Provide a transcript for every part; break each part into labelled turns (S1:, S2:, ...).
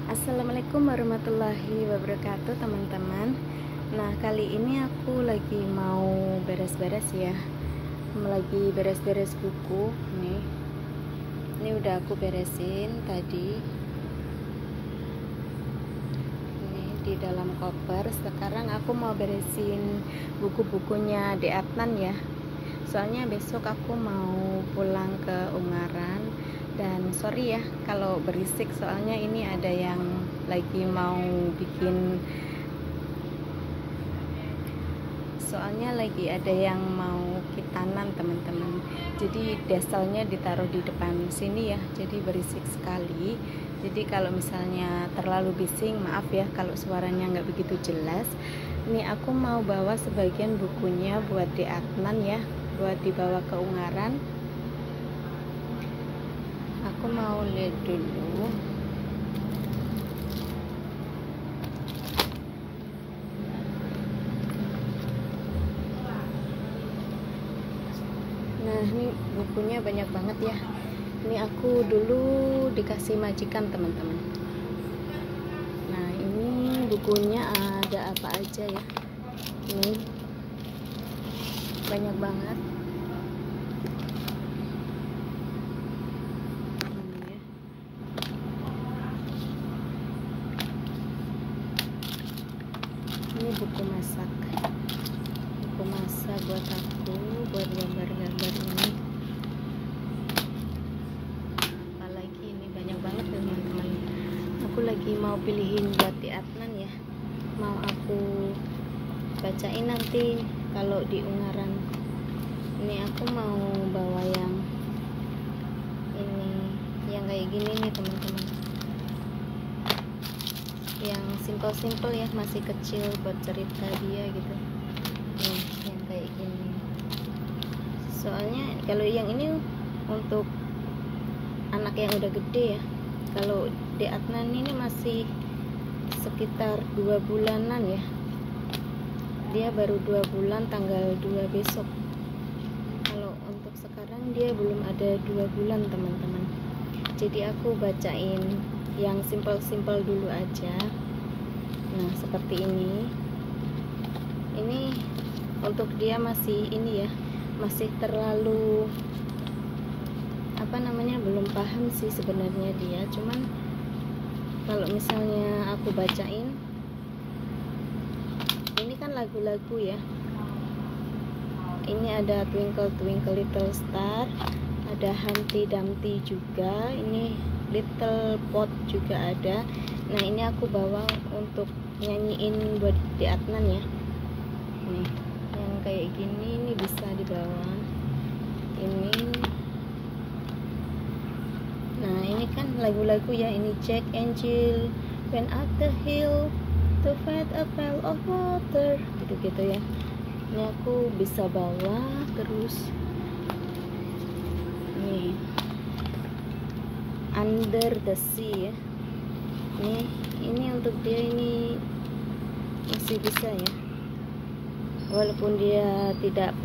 S1: Assalamualaikum warahmatullahi wabarakatuh teman-teman. Nah, kali ini aku lagi mau beres-beres ya. Lagi beres-beres buku nih. Ini udah aku beresin tadi. Ini di dalam koper. Sekarang aku mau beresin buku-bukunya De Adnan ya. Soalnya besok aku mau pulang ke Ungaran. Dan sorry ya kalau berisik, soalnya ini ada yang lagi mau bikin, soalnya lagi ada yang mau kitanan teman-teman. Jadi deselnya ditaruh di depan sini ya, jadi berisik sekali. Jadi kalau misalnya terlalu bising, maaf ya kalau suaranya nggak begitu jelas. Ini aku mau bawa sebagian bukunya buat De Adnan ya, buat dibawa ke Ungaran. Aku mau lihat dulu. Nah, ini bukunya banyak banget ya. Ini aku dulu dikasih majikan teman-teman. Nah, ini bukunya ada apa aja ya. Ini banyak banget. Ini buku masak buat aku, buat gambar-gambar ini. Apalagi ini banyak banget teman-teman. Aku lagi mau pilihin buat De Adnan ya, mau aku bacain nanti kalau di Ungaran. Ini aku mau bawa yang ini, yang kayak gini nih teman-teman, yang simple ya, masih kecil buat cerita dia gitu. Nih, yang kayak gini. Soalnya kalau yang ini untuk anak yang udah gede ya. Kalau De Adnan ini masih sekitar 2 bulanan ya. Dia baru 2 bulan, tanggal 2 besok. Kalau untuk sekarang dia belum ada 2 bulan teman-teman. Jadi aku bacain yang simple dulu aja. Nah, seperti ini untuk dia masih ini ya, masih terlalu apa namanya, belum paham sih sebenarnya dia. Cuman kalau misalnya aku bacain, ini kan lagu-lagu ya. Ini ada Twinkle Twinkle Little Star, ada Humpty Dumpty juga, ini Little Pot juga ada. Nah, ini aku bawa untuk nyanyiin buat De Adnan ya. Nih, yang kayak gini ini bisa dibawa. Ini, nah ini kan lagu-lagu ya. Ini Jack and Jill went up the hill to find a pail of water, gitu-gitu ya. Ini aku bisa bawa. Terus nih Under the Sea ya. Ini untuk dia ini masih bisa ya, walaupun dia tidak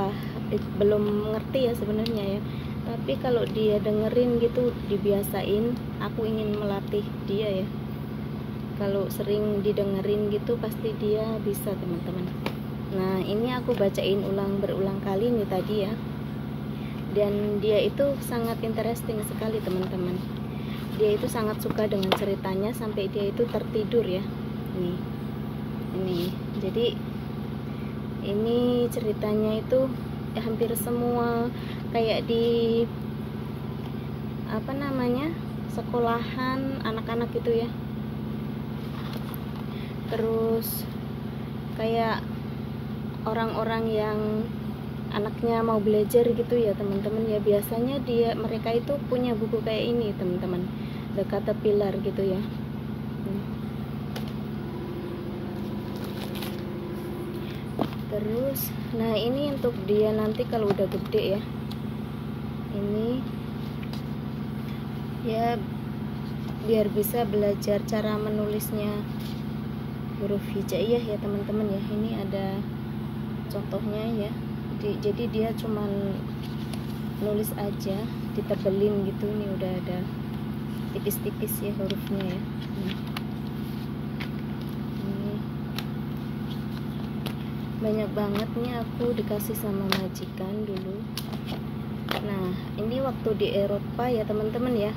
S1: belum mengerti ya sebenarnya ya, tapi kalau dia dengerin gitu, dibiasain. Aku ingin melatih dia ya, kalau sering didengerin gitu pasti dia bisa teman-teman. Nah, ini aku bacain berulang kali nih tadi ya, dan dia itu sangat interesting sekali teman-teman. Dia itu sangat suka dengan ceritanya sampai dia itu tertidur ya. Ini jadi ini ceritanya itu hampir semua kayak di apa namanya, sekolahan anak-anak gitu ya. Terus kayak orang-orang yang anaknya mau belajar gitu ya teman-teman ya, biasanya mereka itu punya buku kayak ini teman-teman, The Caterpillar gitu ya. Terus nah, ini untuk dia nanti kalau udah gede ya. Ini ya biar bisa belajar cara menulisnya huruf hijaiyah ya teman-teman ya. Ini ada contohnya ya. Jadi dia cuman nulis aja, ditebelin gitu. Ini udah ada tipis-tipis ya hurufnya ya. banyak banget nih aku dikasih sama majikan dulu. Nah ini waktu di Eropa ya teman-teman ya,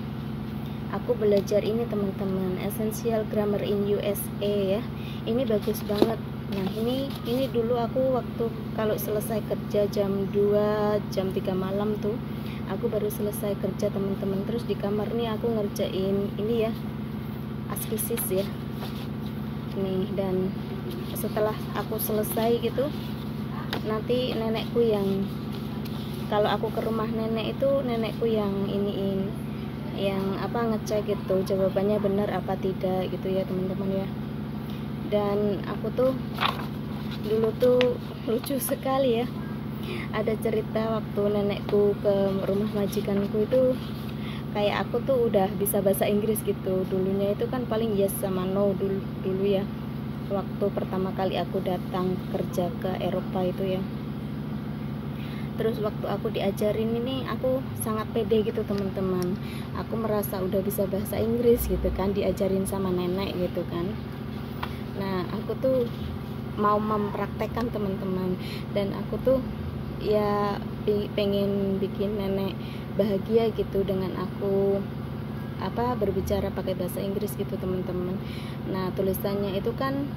S1: aku belajar ini teman-teman, Essential Grammar in USA ya. Ini bagus banget. Nah ini dulu aku waktu kalau selesai kerja jam 2 jam 3 malam tuh aku baru selesai kerja teman-teman, terus di kamar nih aku ngerjain ini ya, askisis ya nih. Dan setelah aku selesai gitu, nanti nenekku yang, kalau aku ke rumah nenek itu nenekku yang iniin, yang ngecek gitu jawabannya benar apa tidak gitu ya teman-teman ya. Dan aku tuh dulu tuh lucu sekali ya, ada cerita waktu nenekku ke rumah majikanku itu, kayak aku tuh udah bisa bahasa Inggris gitu. Dulunya itu kan paling yes sama no dulu ya, waktu pertama kali aku datang kerja ke Eropa itu ya. Terus waktu aku diajarin ini, aku sangat pede gitu teman-teman, aku merasa udah bisa bahasa Inggris gitu kan, diajarin sama nenek gitu kan. Nah aku tuh mau mempraktekkan teman-teman, dan aku tuh ya pengen bikin nenek bahagia gitu dengan aku berbicara pakai bahasa Inggris gitu teman-teman. Nah tulisannya itu kan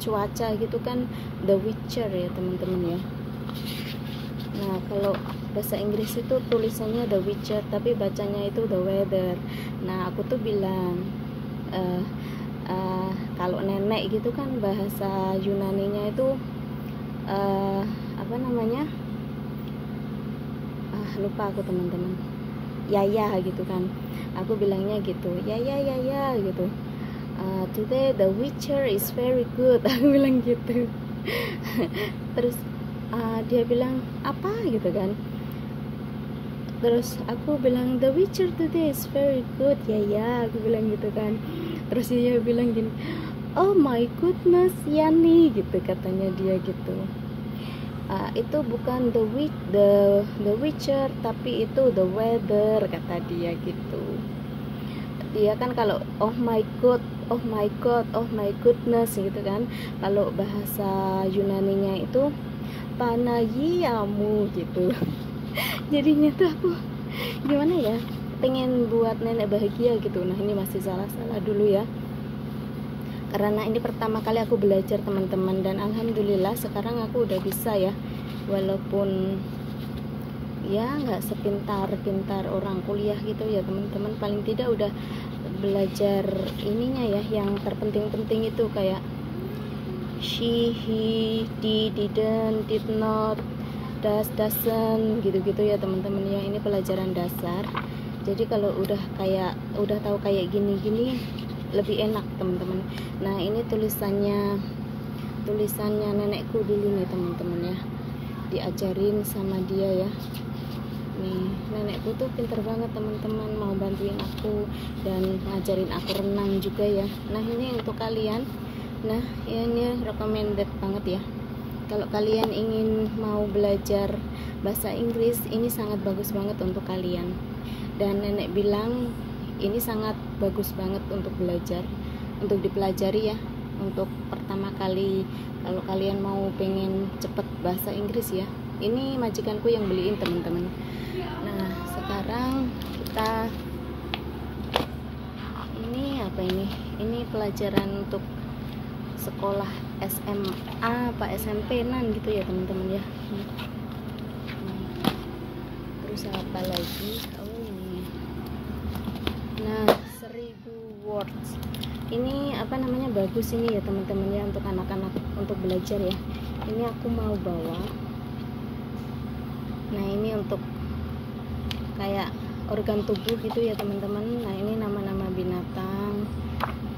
S1: cuaca gitu kan, The Witcher ya teman-teman ya. Nah kalau bahasa Inggris itu tulisannya The Witcher tapi bacanya itu The Weather. Nah aku tuh bilang kalau nenek gitu kan bahasa Yunaninya itu lupa aku teman-teman, Yaya gitu kan. Aku bilangnya gitu, Yaya gitu. Today the Witcher is very good. Aku bilang gitu. Terus dia bilang apa gitu kan. Terus aku bilang The Witcher today is very good Yaya, aku bilang gitu kan. Terus dia bilang gini, oh my goodness Yani gitu katanya dia gitu. Itu bukan the Witcher tapi itu the weather kata dia gitu. Dia kan kalau oh my god, oh my goodness gitu kan. Kalau bahasa Yunaninya itu Panayiamu gitu. Jadinya tuh aku gimana ya, pengen buat nenek bahagia gitu. Nah ini masih salah-salah dulu ya, karena ini pertama kali aku belajar teman-teman, dan alhamdulillah sekarang aku udah bisa ya, walaupun ya nggak sepintar orang kuliah gitu ya teman-teman, paling tidak udah belajar ininya ya, yang terpenting-penting itu kayak she, he, didn't, did not, doesn't gitu-gitu ya teman-teman ya. Ini pelajaran dasar, jadi kalau udah tahu kayak gini-gini lebih enak teman-teman. Nah ini tulisannya nenekku dulu nih teman-teman ya, diajarin sama dia ya. Nih nenekku tuh pinter banget teman-teman, mau bantuin aku dan ngajarin aku renang juga ya. Nah ini untuk kalian, nah ini recommended banget ya. Kalau kalian ingin mau belajar bahasa Inggris, ini sangat bagus banget untuk kalian. Dan nenek bilang ini sangat bagus banget untuk belajar, untuk dipelajari ya, untuk pertama kali kalau kalian mau pengen cepet bahasa Inggris ya. Ini majikanku yang beliin teman-teman. Nah sekarang kita ini pelajaran untuk sekolah SMA apa SMP nan gitu ya teman-teman ya. Terus apa lagi, nah 1000 words ini bagus ini ya teman-teman ya, untuk anak-anak untuk belajar ya. Ini aku mau bawa, nah ini untuk kayak organ tubuh gitu ya teman-teman. Nah ini nama-nama binatang,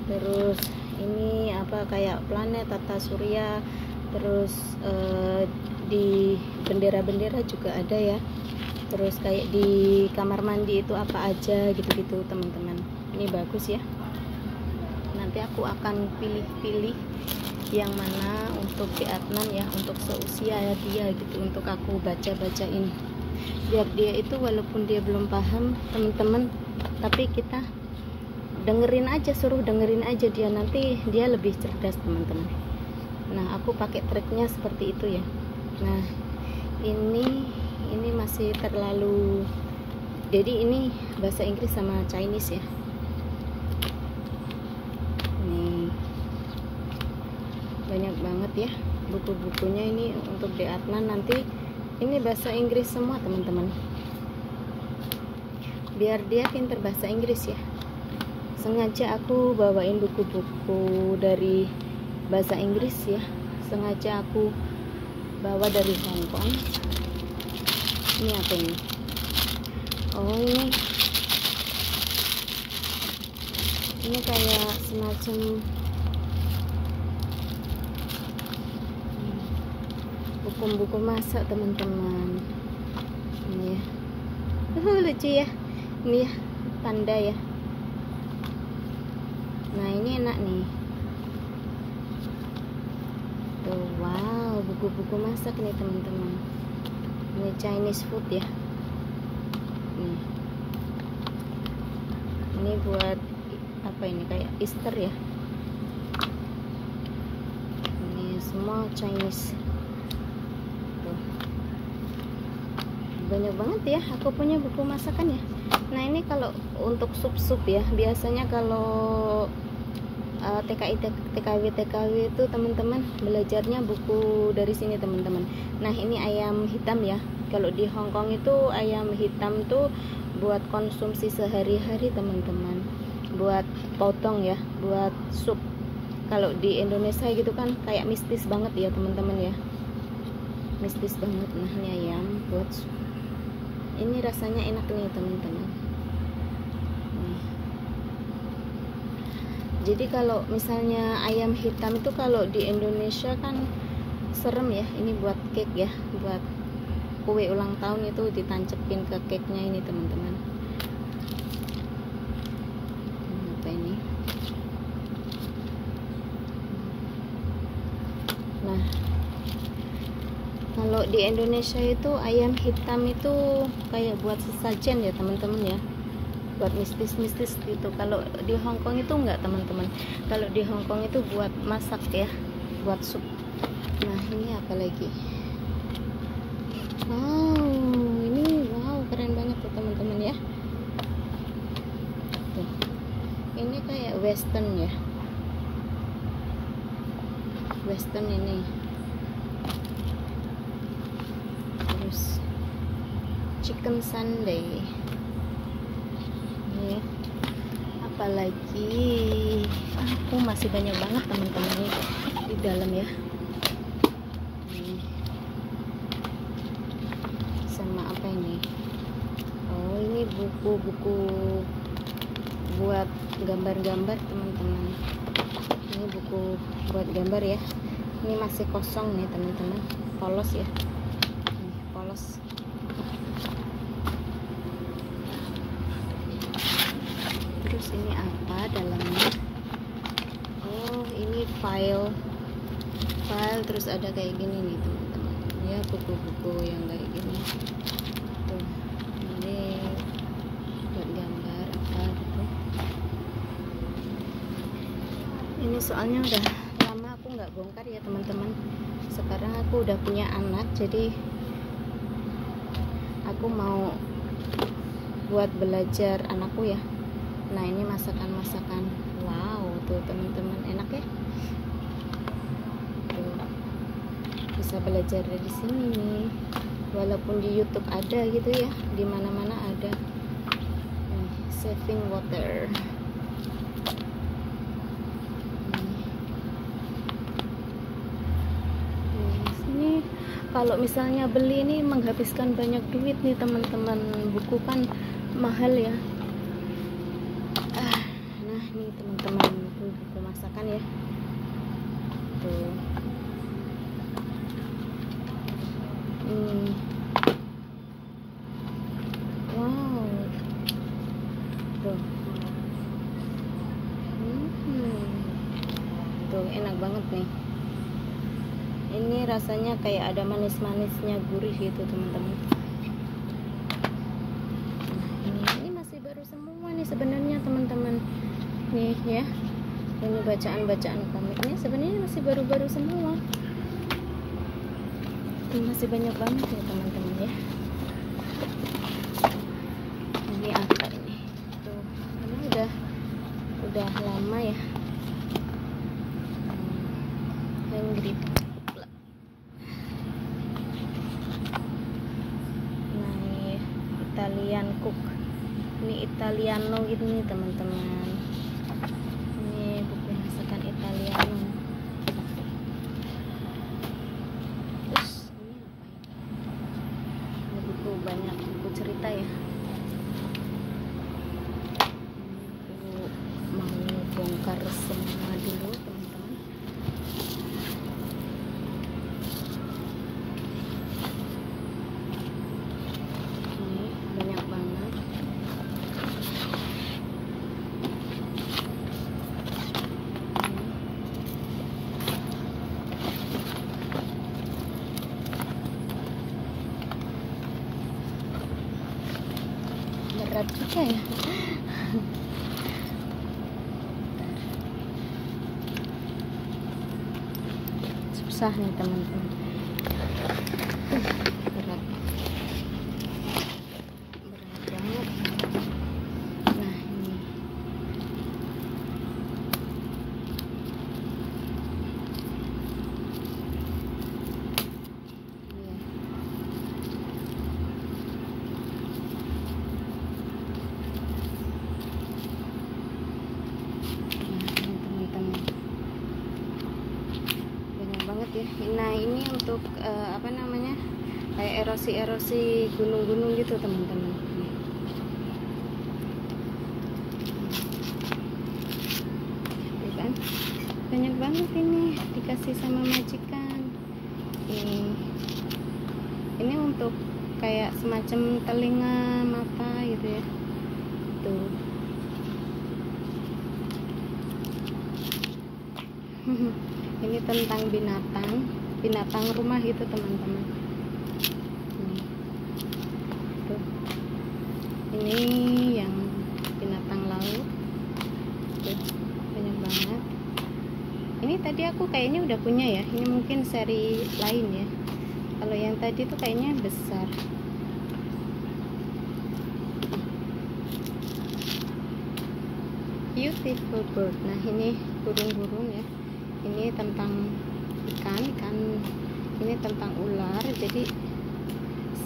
S1: terus ini kayak planet, tata surya, terus di bendera-bendera juga ada ya. Terus kayak di kamar mandi itu apa aja gitu-gitu teman-teman. Ini bagus ya. Nanti aku akan pilih-pilih yang mana untuk di Adnan ya, untuk seusia dia gitu, untuk aku baca-bacain biar dia itu walaupun dia belum paham teman-teman, tapi kita suruh dengerin aja dia, nanti dia lebih cerdas teman-teman. Nah, aku pakai triknya seperti itu ya. Nah, ini masih terlalu, jadi ini bahasa Inggris sama Chinese ya. Nih, banyak banget ya buku-bukunya ini untuk di Adnan. Nanti ini bahasa Inggris semua teman-teman, biar dia pinter bahasa Inggris ya. Sengaja aku bawain buku-buku dari bahasa Inggris ya, sengaja aku bawa dari Hong Kong. Ini apa ini? Oh, ini kayak semacam buku-buku masak teman-teman. Ini ya, lucu ya. Ini ya, panda ya. Nah, ini enak nih. Tuh, wow, buku-buku masak nih teman-teman. Ini Chinese food ya. Ini buat apa ini, kayak Easter ya. Ini semua Chinese. Tuh, banyak banget ya aku punya buku masakan ya. Nah, ini kalau untuk sup-sup ya, biasanya kalau TKW itu teman-teman belajarnya buku dari sini teman-teman. Nah, ini ayam hitam ya. Kalau di Hong Kong itu ayam hitam tuh buat konsumsi sehari-hari teman-teman, buat potong ya, buat sup. Kalau di Indonesia gitu kan kayak mistis banget ya teman-teman ya, mistis banget. Nah, ini ayam buat sup. Ini rasanya enak nih teman-teman. Jadi kalau misalnya ayam hitam itu kalau di Indonesia kan serem ya. Ini buat cake ya, buat kue ulang tahun itu ditancepin ke cake-nya ini teman-teman. Apa ini? Nah, kalau di Indonesia itu ayam hitam itu kayak buat sesajen ya teman-teman ya, buat mistis-mistis gitu. Kalau di Hong Kong itu enggak teman-teman. Kalau di Hong Kong itu buat masak ya, buat sup. Nah, ini apa lagi? Wow, ini wow, keren banget tuh teman-teman ya. Tuh. Ini kayak western ya, western ini. Terus chicken sundae. Apalagi aku masih banyak banget teman-teman nih di dalam ya. Sama apa ini? Oh, ini buku-buku buat gambar-gambar teman-teman. Ini buku buat gambar ya. Ini masih kosong nih teman-teman, polos ya. Nih, polos. Terus ini apa dalamnya? Oh, ini file, terus ada kayak gini nih teman-teman ya, buku-buku yang kayak gini tuh. Ini buat gambar apa gitu. Ini soalnya udah lama aku nggak bongkar ya teman-teman. Sekarang aku udah punya anak, jadi aku mau buat belajar anakku ya. Nah, ini masakan-masakan. Wow, tuh teman-teman, enak ya. Tuh, bisa belajar dari sini nih. Walaupun di YouTube ada gitu ya, di mana-mana ada. Saving water. Sini kalau misalnya beli ini menghabiskan banyak duit nih teman-teman. Buku kan mahal ya. Nah, ini teman-teman, buku masakan ya. Tuh. Wow. Tuh. Tuh, enak banget nih. Ini rasanya kayak ada manis-manisnya, gurih gitu teman-teman. Nah, ini masih baru semua nih sebenarnya teman-teman. Nih ya. Ini bacaan-bacaan komiknya sebenarnya masih baru-baru semua. Masih banyak banget ya teman-teman ya. Ini apa ini? Tuh, karena udah lama ya. Hungry. Nah, ini Italian cook. Ini Italiano gitu nih teman-teman. Ini buku masakan Italiano. Terus ini apa ini? Ini buku, banyak buku cerita ya. Ini mau bongkar semua dulu teman-teman. Ini banyak banget. Berat juga ya. Susah nih teman-teman. Berat banget. Nah ini banget ya. Nah ini untuk apa namanya, kayak erosi gunung-gunung gitu teman-teman. Kan banyak banget ini dikasih sama majikan. Ini untuk kayak semacam telinga mata gitu ya. Tuh. Ini tentang binatang rumah gitu teman-teman. Tuh. Ini yang binatang laut. Tuh, banyak banget. Ini tadi aku kayaknya udah punya ya. Ini mungkin seri lain ya. Kalau yang tadi tuh kayaknya besar. Beautiful bird. Nah ini burung-burung ya. Ini tentang ikan, ini tentang ular. Jadi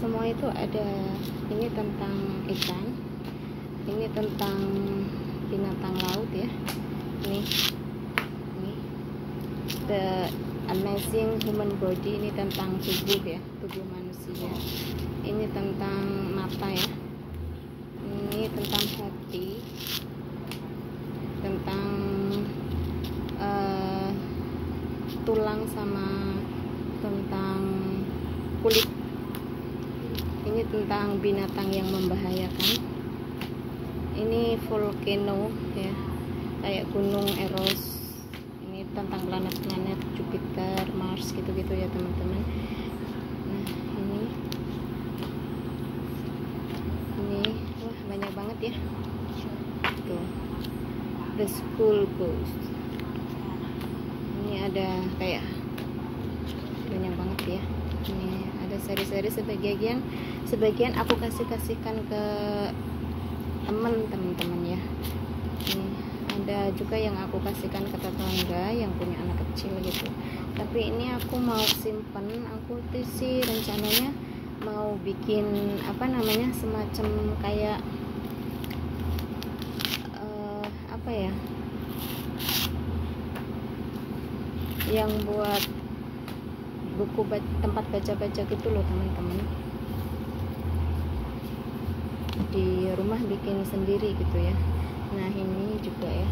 S1: semua itu ada. Ini tentang ikan, ini tentang binatang laut ya. Ini The Amazing Human Body. Ini tentang tubuh ya, tubuh manusia. Ini tentang mata ya. Ini tentang hati, tentang tulang sama tentang kulit. Ini tentang binatang yang membahayakan. Ini volcano ya, kayak gunung Eros. Ini tentang planet-planet Jupiter, Mars gitu-gitu ya teman-teman. Nah ini wah banyak banget ya. Tuh, The School Ghost. Ini ada kayak banyak banget ya. Ini ada seri-seri, sebagian aku kasihkan ke teman-teman ya. Ini ada juga yang aku kasihkan ke tetangga yang punya anak kecil gitu. Tapi ini aku mau simpen. Aku tuh sih rencananya mau bikin apa namanya, semacam kayak apa ya, yang buat buku tempat baca-baca gitu loh teman-teman. Di rumah bikin sendiri gitu ya. Nah ini juga ya,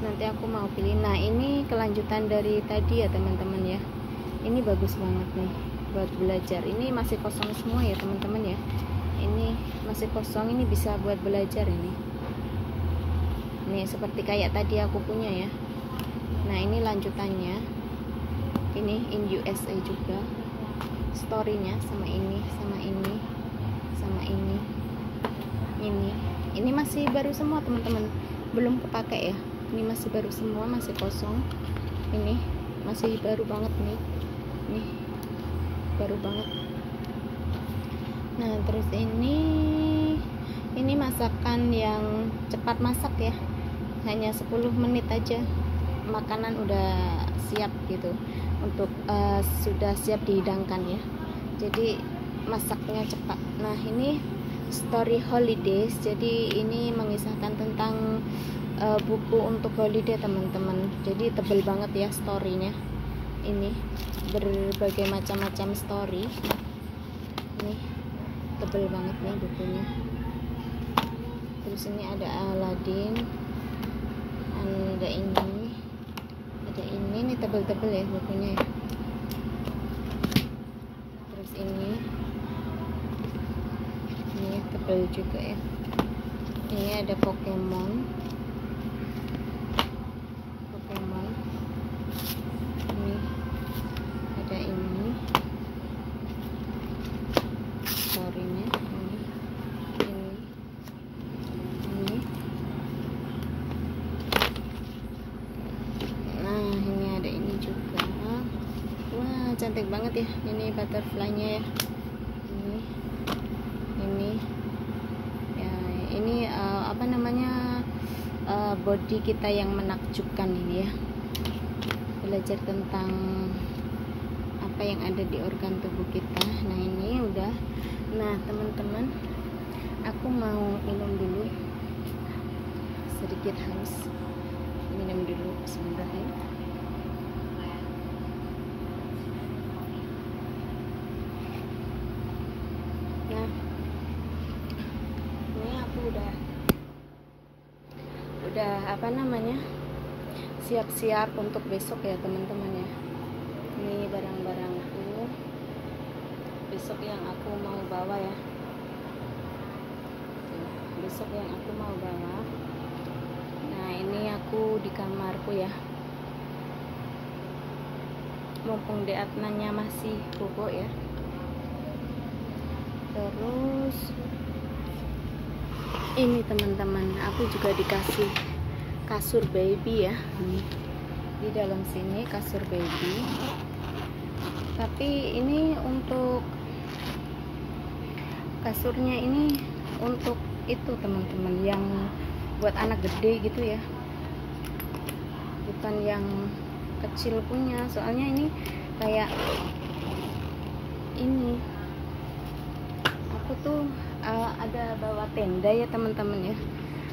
S1: nanti aku mau pilih. Nah ini kelanjutan dari tadi ya teman-teman ya. Ini bagus banget nih buat belajar. Ini masih kosong semua ya teman-teman ya. Ini masih kosong, ini bisa buat belajar ini. Ini seperti kayak tadi aku punya ya. Nah ini lanjutannya. Ini in USA juga. Storynya sama ini, sama ini, sama ini. Ini masih baru semua teman-teman, belum kepake ya. Ini masih baru semua, masih kosong. Ini masih baru banget nih. Nih baru banget. Nah terus ini masakan yang cepat masak ya, hanya 10 menit aja makanan udah siap gitu, untuk sudah siap dihidangkan ya, jadi masaknya cepat. Nah ini story holidays, jadi ini mengisahkan tentang buku untuk holiday teman-teman. Jadi tebel banget ya storynya, ini berbagai macam-macam story. Nih tebel banget nih bukunya. Terus ini ada Aladdin, ada ini nih tebel-tebel ya bukunya ya. Terus ini tebel juga ya. Ini ada Pokemon. Ini ada ini storynya. Ini nah ini ada ini juga. Wah cantik banget ya, ini butterfly-nya ya. Ini ya, ini apa namanya, body kita yang menakjubkan ini ya, belajar tentang apa yang ada di organ tubuh kita. Nah ini udah. Nah teman-teman, aku mau minum dulu, sedikit haus, minum dulu sebentar ya. Nah ini aku udah apa namanya, siap-siap untuk besok ya teman-teman ya. Ini barang-barangku besok yang aku mau bawa ya, besok yang aku mau bawa. Nah ini aku di kamarku ya, mumpung Deatnanya masih bobo ya. Terus ini teman-teman, aku juga dikasih kasur baby ya. Di dalam sini kasur baby, tapi ini untuk kasurnya ini untuk itu teman-teman, yang buat anak gede gitu ya, bukan yang kecil punya. Soalnya ini kayak ini aku tuh ada bawa tenda ya teman-teman ya.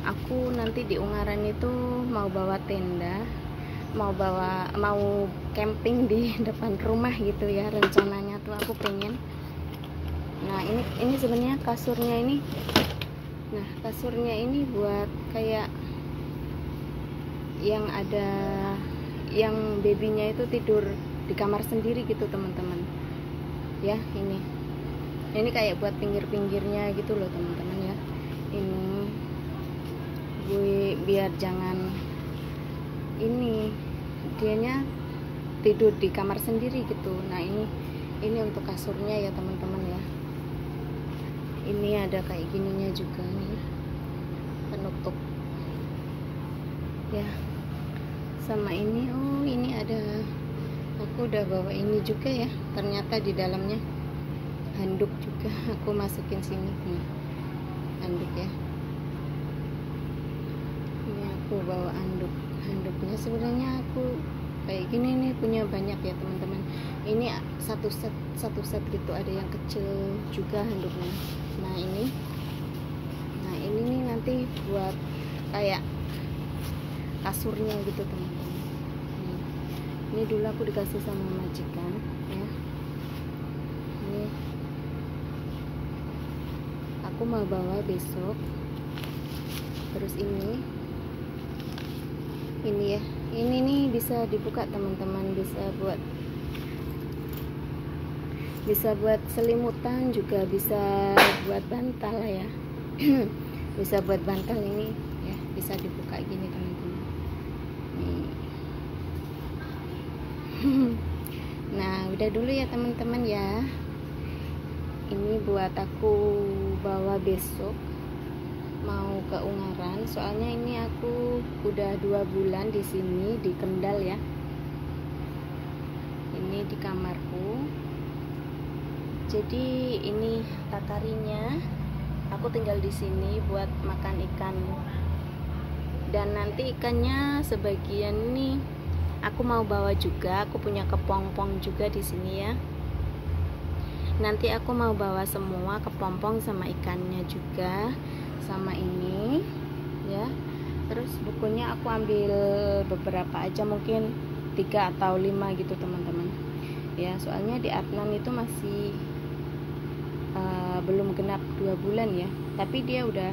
S1: Aku nanti di Ungaran itu mau bawa tenda, mau camping di depan rumah gitu ya, rencananya tuh aku pengen. Nah ini sebenarnya kasurnya ini, nah kasurnya ini buat kayak yang ada yang babynya itu tidur di kamar sendiri gitu teman-teman ya. Ini kayak buat pinggir-pinggirnya gitu loh teman-teman ya. Ini gue biar jangan ini dianya tidur di kamar sendiri gitu. Nah ini untuk kasurnya ya teman-teman ya. Ini ada kayak gininya juga nih, penutup ya. Sama ini, oh ini ada, aku udah bawa ini juga ya, ternyata di dalamnya handuk juga aku masukin sini nih, handuk ya. Ini aku bawa handuknya. Sebenarnya aku kayak gini nih punya banyak ya teman-teman. Ini satu set gitu, ada yang kecil juga handuknya. Nah ini nih nanti buat kayak kasurnya gitu teman-teman. Ini dulu aku dikasih sama majikan ya. Ini aku mau bawa besok. Terus ini ya, ini nih bisa dibuka teman-teman, bisa buat selimutan, juga bisa buat bantal ya. Bisa buat bantal ini ya, bisa dibuka gini teman-teman. Nah udah dulu ya teman-teman ya, ini buat aku bawa besok. mau ke Ungaran. Soalnya ini aku udah 2 bulan di sini di Kendal ya. Ini di kamarku. Jadi ini takarinya. Aku tinggal di sini buat makan ikan. Dan nanti ikannya sebagian ini aku mau bawa juga. Aku punya kepompong juga di sini ya. Nanti aku mau bawa semua kepompong sama ikannya juga, sama ini ya. Terus bukunya aku ambil beberapa aja, mungkin 3 atau 5 gitu teman-teman ya. Soalnya di Adnan itu masih belum genap 2 bulan ya. Tapi dia udah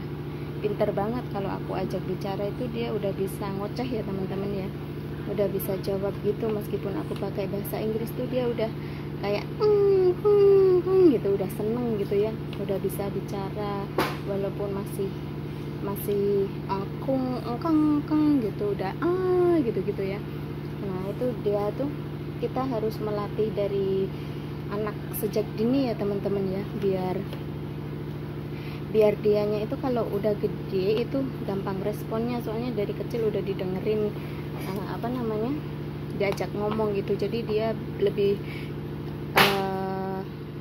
S1: pinter banget, kalau aku ajak bicara itu dia udah bisa ngoceh ya teman-teman ya. Udah bisa jawab gitu, meskipun aku pakai bahasa Inggris tuh dia udah kayak gitu, udah seneng gitu ya, udah bisa bicara walaupun masih engkang gitu, udah gitu ya. Nah itu dia tuh, kita harus melatih dari anak sejak dini ya teman-teman ya, biar dianya itu kalau udah gede itu gampang responnya. Soalnya dari kecil udah didengerin diajak ngomong gitu, jadi dia lebih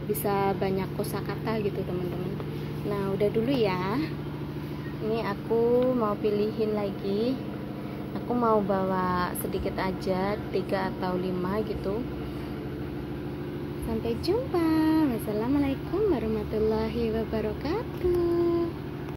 S1: bisa banyak kosakata gitu teman-teman. Nah udah dulu ya, ini aku mau pilihin lagi. Aku mau bawa sedikit aja, 3 atau 5 gitu. Sampai jumpa. Wassalamualaikum warahmatullahi wabarakatuh.